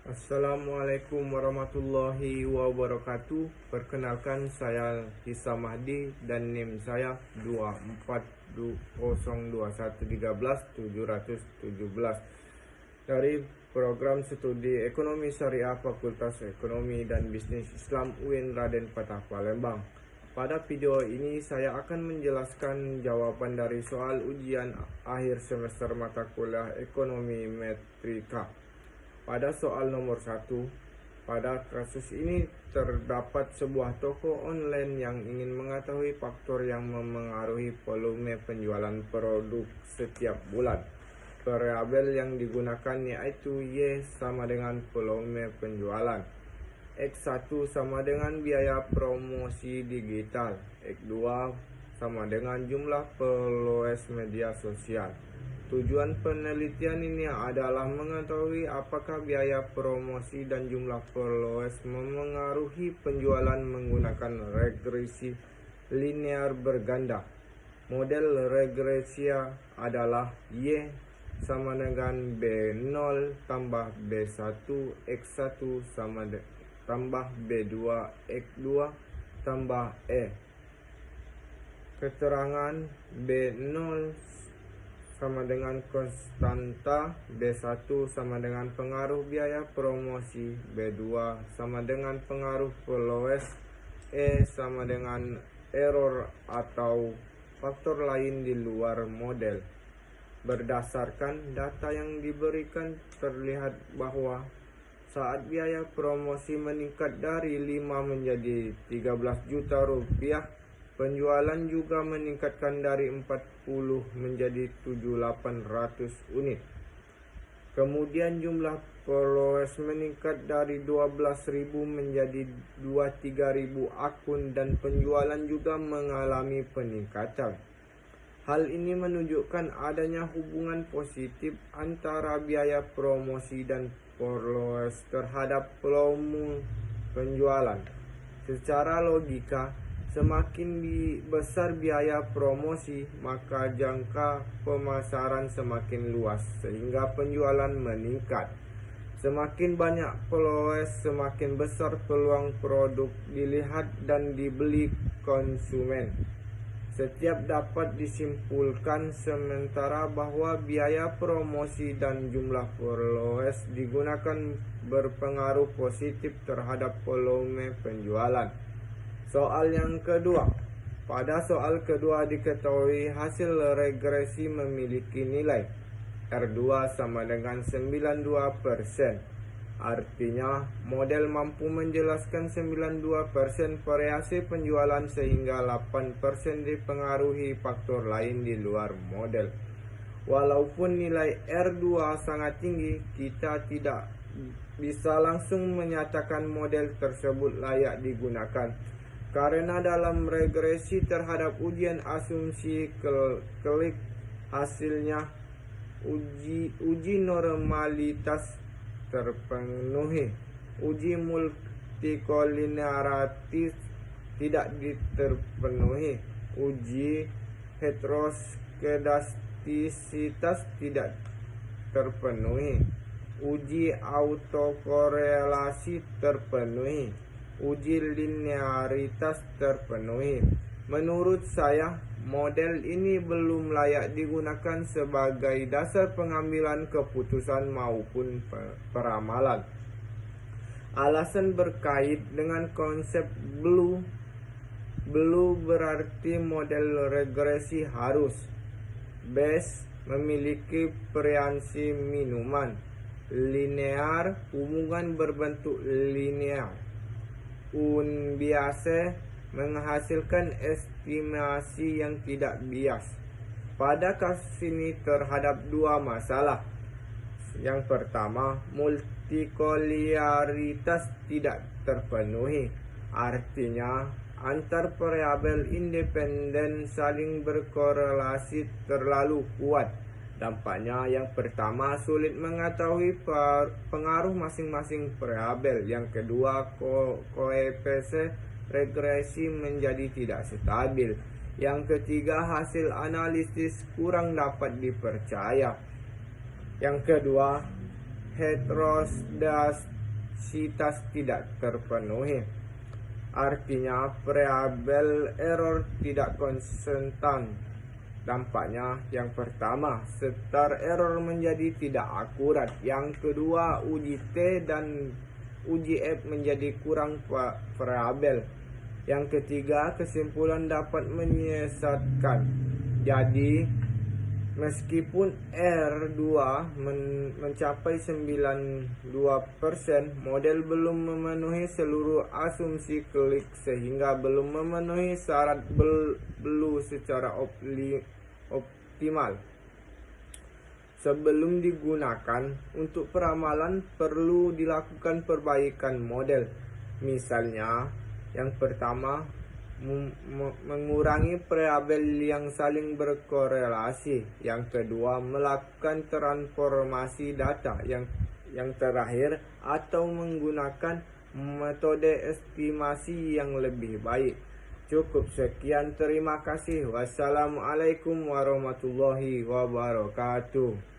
Assalamualaikum warahmatullahi wabarakatuh. Perkenalkan, saya Hisam Mahdi dan NIM saya 24021131717 dari program studi Ekonomi Syariah Fakultas Ekonomi dan Bisnis Islam UIN Raden Patah Palembang. Pada video ini saya akan menjelaskan jawaban dari soal ujian akhir semester mata kuliah Ekonomi Metrika. Pada soal nomor 1, pada kasus ini terdapat sebuah toko online yang ingin mengetahui faktor yang memengaruhi volume penjualan produk setiap bulan. Variabel yang digunakan yaitu Y sama dengan volume penjualan, X1 sama dengan biaya promosi digital, X2 sama dengan jumlah followers media sosial. Tujuan penelitian ini adalah mengetahui apakah biaya promosi dan jumlah followers memengaruhi penjualan menggunakan regresi linear berganda. Model regresi adalah Y sama dengan B0 tambah B1 X1 tambah B2 X2 tambah E. Keterangan B0 sama dengan konstanta, B1 sama dengan pengaruh biaya promosi, B2 sama dengan pengaruh followers, E sama dengan error atau faktor lain di luar model. Berdasarkan data yang diberikan terlihat bahwa saat biaya promosi meningkat dari 5 menjadi 13 juta rupiah, penjualan juga meningkatkan dari 40 menjadi 7.800 unit. Kemudian jumlah followers meningkat dari 12.000 menjadi 23.000 akun dan penjualan juga mengalami peningkatan. Hal ini menunjukkan adanya hubungan positif antara biaya promosi dan followers terhadap volume penjualan. Secara logika, semakin besar biaya promosi, maka jangka pemasaran semakin luas sehingga penjualan meningkat. Semakin banyak followers, semakin besar peluang produk dilihat dan dibeli konsumen. Setiap dapat disimpulkan sementara bahwa biaya promosi dan jumlah followers digunakan berpengaruh positif terhadap volume penjualan. Soal yang kedua. Pada soal kedua diketahui hasil regresi memiliki nilai R2 sama dengan 92%. Artinya, model mampu menjelaskan 92% variasi penjualan sehingga 8% dipengaruhi faktor lain di luar model. Walaupun nilai R2 sangat tinggi, kita tidak bisa langsung menyatakan model tersebut layak digunakan. Karena dalam regresi terhadap ujian asumsi klik hasilnya uji normalitas terpenuhi, uji multikolinearitas tidak terpenuhi, uji heteroskedastisitas tidak terpenuhi, uji autokorelasi terpenuhi, uji linearitas terpenuhi. Menurut saya, model ini belum layak digunakan sebagai dasar pengambilan keputusan maupun peramalan. Alasan berkait dengan konsep blue berarti model regresi harus base memiliki variansi minuman, linear hubungan berbentuk linear, unbiased menghasilkan estimasi yang tidak bias. Pada kasus ini terhadap dua masalah. Yang pertama, multikolinearitas tidak terpenuhi. Artinya, antar variabel independen saling berkorelasi terlalu kuat. Dampaknya, yang pertama, sulit mengetahui pengaruh masing-masing variabel. Yang kedua, koefisien regresi menjadi tidak stabil. Yang ketiga, hasil analisis kurang dapat dipercaya. Yang kedua, heteroskedasitas tidak terpenuhi. Artinya variabel error tidak konstan. Dampaknya yang pertama, setar error menjadi tidak akurat. Yang kedua, uji T dan uji F menjadi kurang variabel. Yang ketiga, kesimpulan dapat menyesatkan. Jadi, meskipun R2 mencapai 92%, model belum memenuhi seluruh asumsi klik sehingga belum memenuhi syarat BLU secara optimal. Sebelum digunakan untuk peramalan perlu dilakukan perbaikan model. Misalnya, yang pertama, mengurangi variabel yang saling berkorelasi. Yang kedua, melakukan transformasi data. Yang terakhir, atau menggunakan metode estimasi yang lebih baik. Cukup sekian, terima kasih. Wassalamualaikum warahmatullahi wabarakatuh.